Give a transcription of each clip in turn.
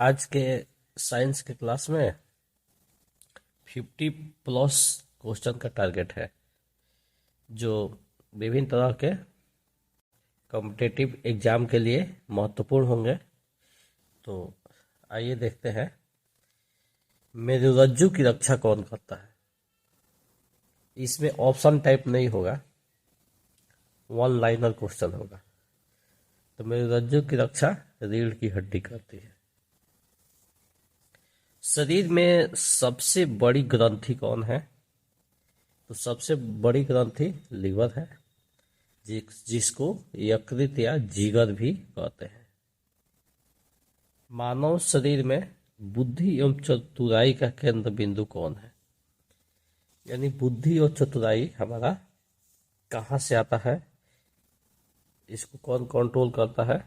आज के साइंस के क्लास में 50+ क्वेश्चन का टारगेट है जो विभिन्न तरह के कॉम्पिटिटिव एग्जाम के लिए महत्वपूर्ण होंगे। तो आइए देखते हैं। मेरुरज्जु की रक्षा कौन करता है? इसमें ऑप्शन टाइप नहीं होगा, वन लाइनर क्वेश्चन होगा। तो मेरुरज्जु की रक्षा रीढ़ की हड्डी करती है। शरीर में सबसे बड़ी ग्रंथि कौन है? तो सबसे बड़ी ग्रंथि लीवर है, जिसको यकृत या जिगर भी कहते हैं। मानव शरीर में बुद्धि एवं चतुराई का केंद्र बिंदु कौन है? यानी बुद्धि और चतुराई हमारा कहाँ से आता है, इसको कौन कंट्रोल करता है?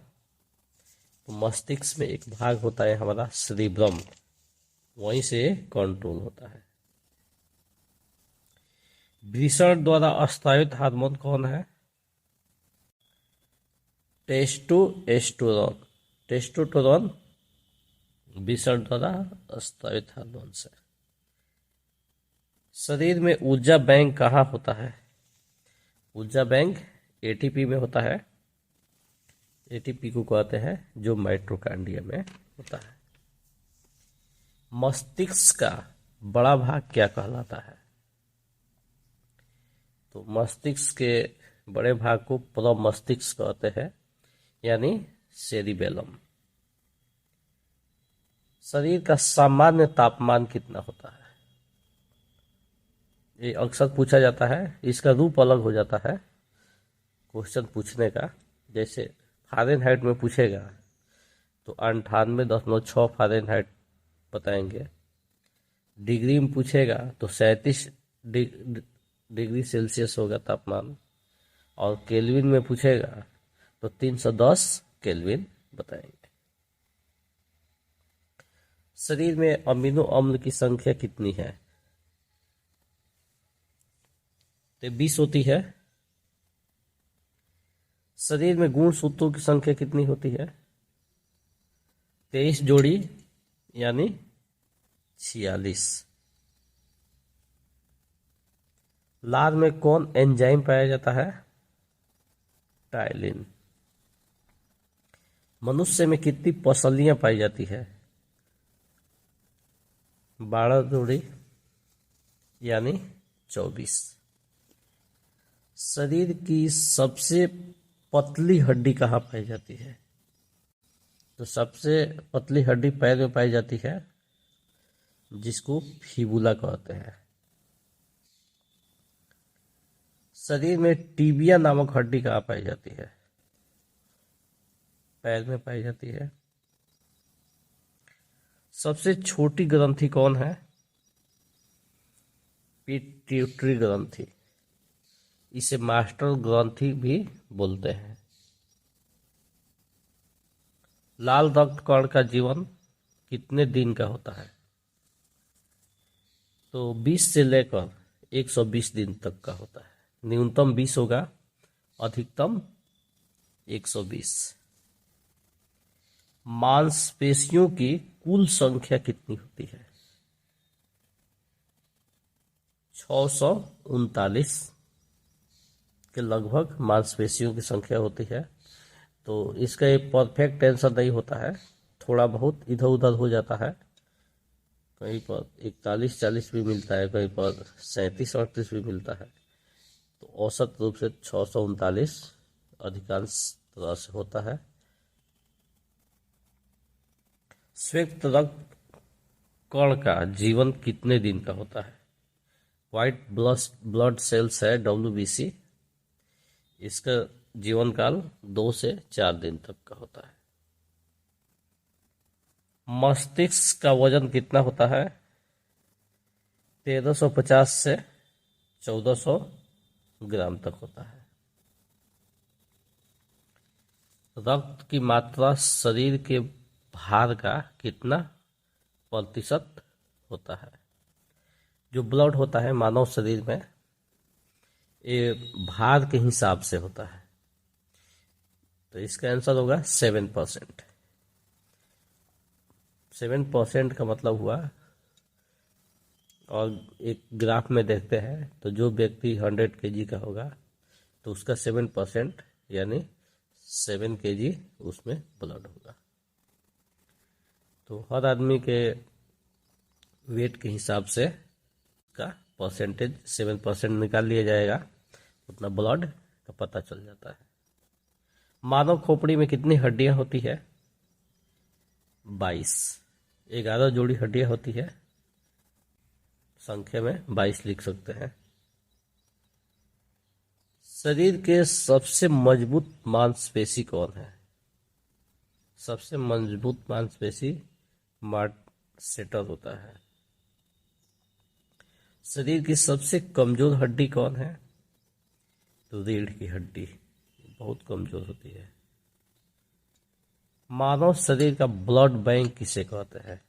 तो मस्तिष्क में एक भाग होता है हमारा सेरिब्रम, वहीं से कंट्रोल होता है। वृषण द्वारा स्रावित हार्मोन कौन है? टेस्टोस्टेरोन। टेस्टोस्टेरोन वृषण द्वारा स्रावित हार्मोन से। शरीर में ऊर्जा बैंक कहाँ होता है? ऊर्जा बैंक एटीपी में होता है। एटीपी को कहते हैं जो माइटोकॉन्ड्रिया में होता है। मस्तिष्क का बड़ा भाग क्या कहलाता है? तो मस्तिष्क के बड़े भाग को प्रमस्तिष्क कहते हैं, यानी सेरिबेलम। शरीर का सामान्य तापमान कितना होता है? ये अक्सर पूछा जाता है, इसका रूप अलग हो जाता है क्वेश्चन पूछने का। जैसे फ़ारेनहाइट में पूछेगा तो 98.6 फ़ारेनहाइट बताएंगे। डिग्री में पूछेगा तो 37 डिग्री सेल्सियस होगा तापमान, और केल्विन में पूछेगा तो 310 केल्विन बताएंगे। शरीर में अमीनो अम्ल की संख्या कितनी है? तो 20 होती है। शरीर में गुण सूत्रों की संख्या कितनी होती है? 23 जोड़ी, यानी 46। लार में कौन एंजाइम पाया जाता है? टाइलिन। मनुष्य में कितनी पसलियां पाई जाती है? 12 जोड़ी, यानी 24। शरीर की सबसे पतली हड्डी कहाँ पाई जाती है? तो सबसे पतली हड्डी पैर में पाई जाती है, जिसको फिबुला कहते हैं। शरीर में टीबिया नामक हड्डी कहाँ पाई जाती है? पैर में पाई जाती है। सबसे छोटी ग्रंथि कौन है? पिट्यूटरी ग्रंथि। इसे मास्टर ग्रंथि भी बोलते हैं। लाल रक्त कण का जीवन कितने दिन का होता है? तो 20 से लेकर 120 दिन तक का होता है। न्यूनतम 20 होगा, अधिकतम 120। मांसपेशियों की कुल संख्या कितनी होती है? 639 के लगभग मांसपेशियों की संख्या होती है। तो इसका एक परफेक्ट आंसर नहीं होता है, थोड़ा बहुत इधर उधर हो जाता है। कहीं पर 41-40 भी मिलता है, कहीं पर 37-38 भी मिलता है। तो औसत रूप से 639 अधिकांश तरह से होता है। श्वेत रक्त कण का जीवन कितने दिन का होता है? व्हाइट ब्लड सेल्स है WBC, इसका जीवन काल 2 से 4 दिन तक का होता है। मस्तिष्क का वजन कितना होता है? 1350 से 1400 ग्राम तक होता है। रक्त की मात्रा शरीर के भार का कितना प्रतिशत होता है? जो ब्लड होता है मानव शरीर में, ये भार के हिसाब से होता है। तो इसका आंसर होगा 7%। 7% का मतलब हुआ, और एक ग्राफ में देखते हैं तो जो व्यक्ति 100 kg का होगा तो उसका 7% यानी 7 kg उसमें ब्लड होगा। तो हर आदमी के वेट के हिसाब से का परसेंटेज 7% निकाल लिया जाएगा, उतना ब्लड का पता चल जाता है। मानव खोपड़ी में कितनी हड्डियां होती है? 22। 11 जोड़ी हड्डियां होती है, संख्या में 22 लिख सकते हैं। शरीर के सबसे मजबूत मांसपेशी कौन है? सबसे मजबूत मांसपेशी मार्सेटर होता है। शरीर की सबसे कमजोर हड्डी कौन है? तो रीढ़ की हड्डी बहुत कमजोर होती है। मानव शरीर का ब्लड बैंक किसे कहते हैं?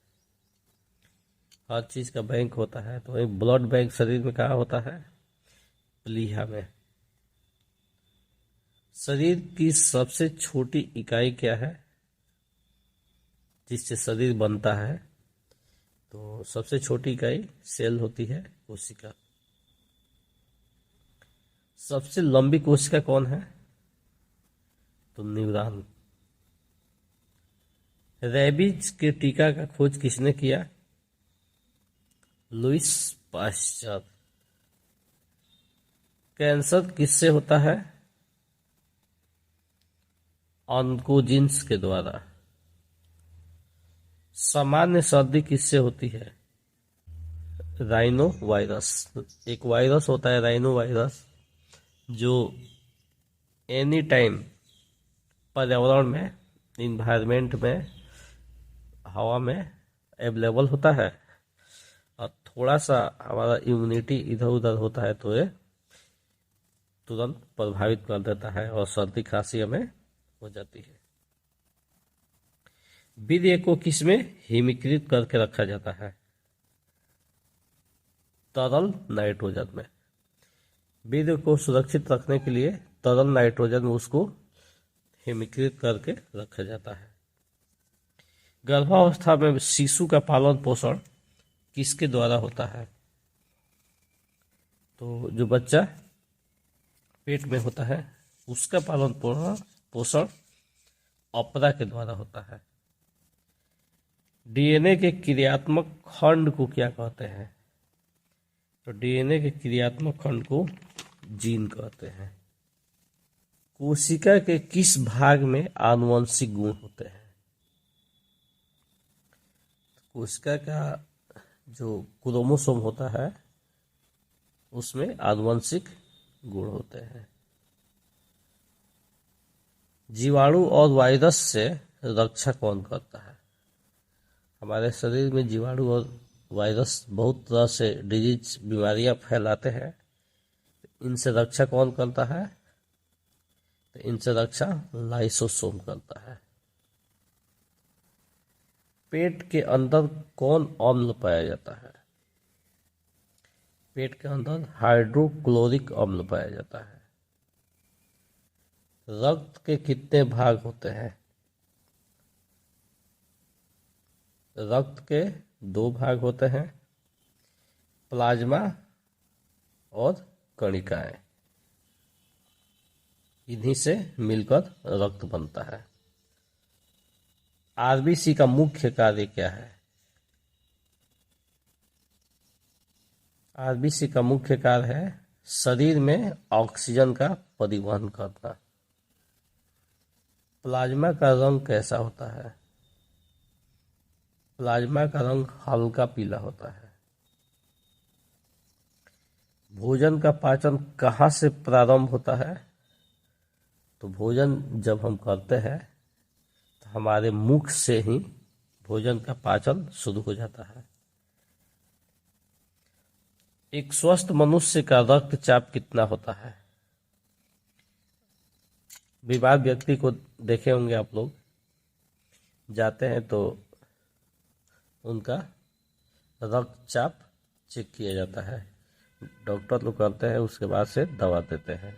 हर चीज का बैंक होता है, तो एक ब्लड बैंक शरीर में कहाँ होता है? प्लीहा में। शरीर की सबसे छोटी इकाई क्या है जिससे शरीर बनता है? तो सबसे छोटी इकाई सेल होती है, कोशिका। सबसे लंबी कोशिका कौन है? तो न्यूरॉन। रेबीज के टीका का खोज किसने किया? Louis Pasteur. कैंसर किससे होता है? ऑन्कोजिन्स के द्वारा। सामान्य सर्दी किससे होती है? Rhino virus. एक वायरस होता है राइनो वायरस, जो एनी टाइम पर्यावरण में, इन्वायरमेंट में, हवा में अवेलेबल होता है, और थोड़ा सा हमारा इम्यूनिटी इधर उधर होता है तो ये तुरंत प्रभावित कर देता है और सर्दी खांसी हमें हो जाती है। वीर्य को किसमें हिमीकृत करके रखा जाता है? तरल नाइट्रोजन में। वीर्य को सुरक्षित रखने के लिए तरल नाइट्रोजन में उसको हिमीकृत करके रखा जाता है। गर्भावस्था में शिशु का पालन पोषण किसके द्वारा होता है? तो जो बच्चा पेट में होता है उसका पालन पोषण अपरा के द्वारा होता है। डीएनए के क्रियात्मक खंड को क्या कहते हैं? तो डीएनए के क्रियात्मक खंड को जीन कहते हैं। कोशिका के किस भाग में आनुवंशिक गुण होते हैं? कोशिका का जो क्रोमोसोम होता है उसमें आनुवंशिक गुण होते हैं। जीवाणु और वायरस से रक्षा कौन करता है? हमारे शरीर में जीवाणु और वायरस बहुत तरह से डिजीज बीमारियां फैलाते हैं, इनसे रक्षा कौन करता है? तो इनसे रक्षा लाइसोसोम करता है। पेट के अंदर कौन अम्ल पाया जाता है? पेट के अंदर हाइड्रोक्लोरिक अम्ल पाया जाता है। रक्त के कितने भाग होते हैं? रक्त के 2 भाग होते हैं, प्लाज्मा और कणिकाएं। इन्हीं से मिलकर रक्त बनता है। आरबीसी का मुख्य कार्य क्या है? आरबीसी का मुख्य कार्य है शरीर में ऑक्सीजन का परिवहन करना। प्लाज्मा का रंग कैसा होता है? प्लाज्मा का रंग हल्का पीला होता है। भोजन का पाचन कहाँ से प्रारंभ होता है? तो भोजन जब हम करते हैं तो हमारे मुख से ही भोजन का पाचन शुरू हो जाता है। एक स्वस्थ मनुष्य का रक्तचाप कितना होता है? बीमार व्यक्ति को देखे होंगे आप लोग, जाते हैं तो उनका रक्तचाप चेक किया जाता है, डॉक्टर लोग करते हैं, उसके बाद से दवा देते हैं।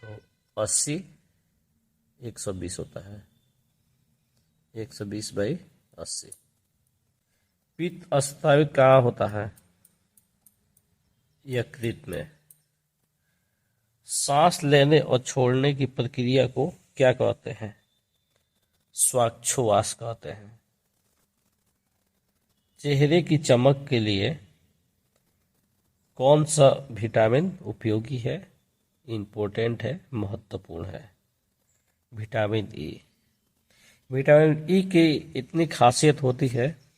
तो 80/120 होता है, 120/80। पित्त स्रावित कहाँ होता है? यकृत में। सांस लेने और छोड़ने की प्रक्रिया को क्या कहते हैं? श्वासोच्छ्वास कहते हैं। चेहरे की चमक के लिए कौन सा विटामिन उपयोगी है, इम्पोर्टेंट है, महत्वपूर्ण है? Vitamin E. विटामिन ई की इतनी खासियत होती है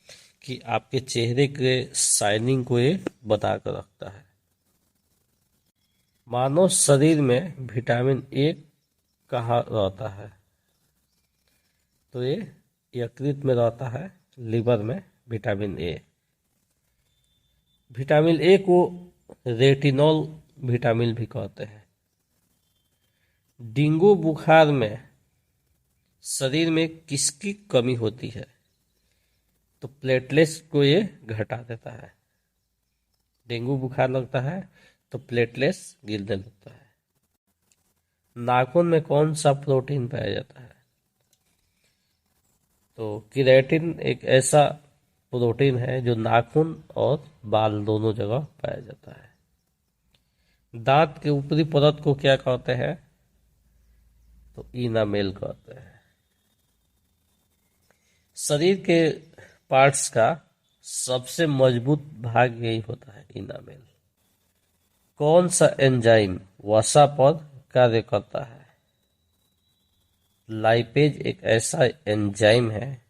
कि आपके चेहरे के शाइनिंग को ये बता कर रखता है। मानव शरीर में विटामिन ए कहाँ रहता है? तो ये यकृत में रहता है, लिवर में विटामिन ए। विटामिन ए को रेटिनॉल विटामिन भी कहते हैं। डेंगू बुखार में शरीर में किसकी कमी होती है? तो प्लेटलेट्स को ये घटा देता है। डेंगू बुखार लगता है तो प्लेटलेट्स गिरने लगता है। नाखून में कौन सा प्रोटीन पाया जाता है? तो केराटिन एक ऐसा प्रोटीन है जो नाखून और बाल दोनों जगह पाया जाता है। दांत के ऊपरी परत को क्या कहते हैं? तो इनामेल कहते हैं। शरीर के पार्ट्स का सबसे मजबूत भाग यही होता है, इनामेल। कौन सा एंजाइम वसा पर कार्य करता है? लाइपेज एक ऐसा एंजाइम है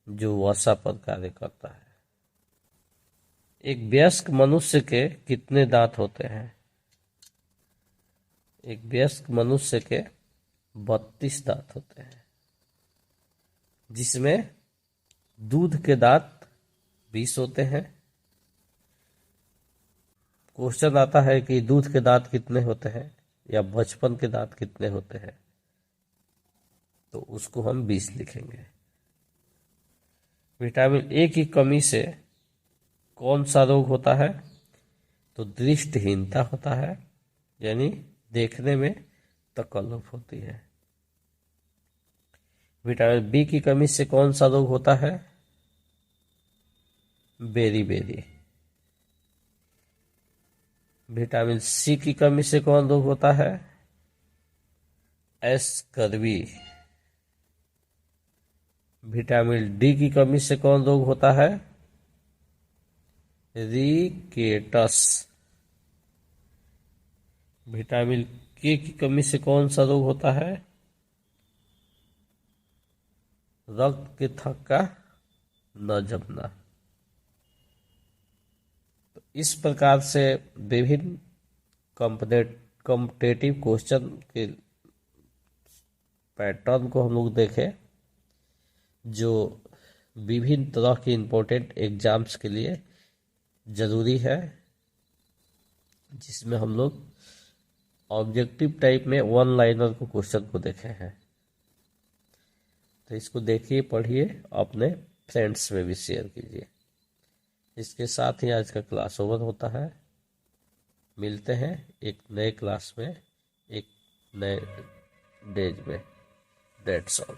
जो वसा पर कार्य करता है। एक वयस्क मनुष्य के कितने दांत होते हैं? एक वयस्क मनुष्य के 32 दांत होते हैं, जिसमें दूध के दांत 20 होते हैं। क्वेश्चन आता है कि दूध के दांत कितने होते हैं या बचपन के दांत कितने होते हैं, तो उसको हम 20 लिखेंगे। विटामिन ए की कमी से कौन सा रोग होता है? तो दृष्टिहीनता होता है, यानी देखने में तकल्लुफ होती है। विटामिन बी की कमी से कौन सा रोग होता है? बेरी। विटामिन सी की कमी से कौन रोग होता है? स्कर्वी। विटामिन डी की कमी से कौन रोग होता है? रिकेटस। विटामिन के की कमी से कौन सा रोग होता है? रक्त के थक्का न जमना। तो इस प्रकार से विभिन्न कॉम्पिटेटिव क्वेश्चन के पैटर्न को हम लोग देखें, जो विभिन्न तरह के इम्पोर्टेंट एग्जाम्स के लिए ज़रूरी है, जिसमें हम लोग ऑब्जेक्टिव टाइप में वन लाइनर को क्वेश्चन को देखे हैं। तो इसको देखिए, पढ़िए, अपने फ्रेंड्स में भी शेयर कीजिए। इसके साथ ही आज का क्लास ओवर होता है। मिलते हैं एक नए क्लास में, एक नए डेज में। That's all.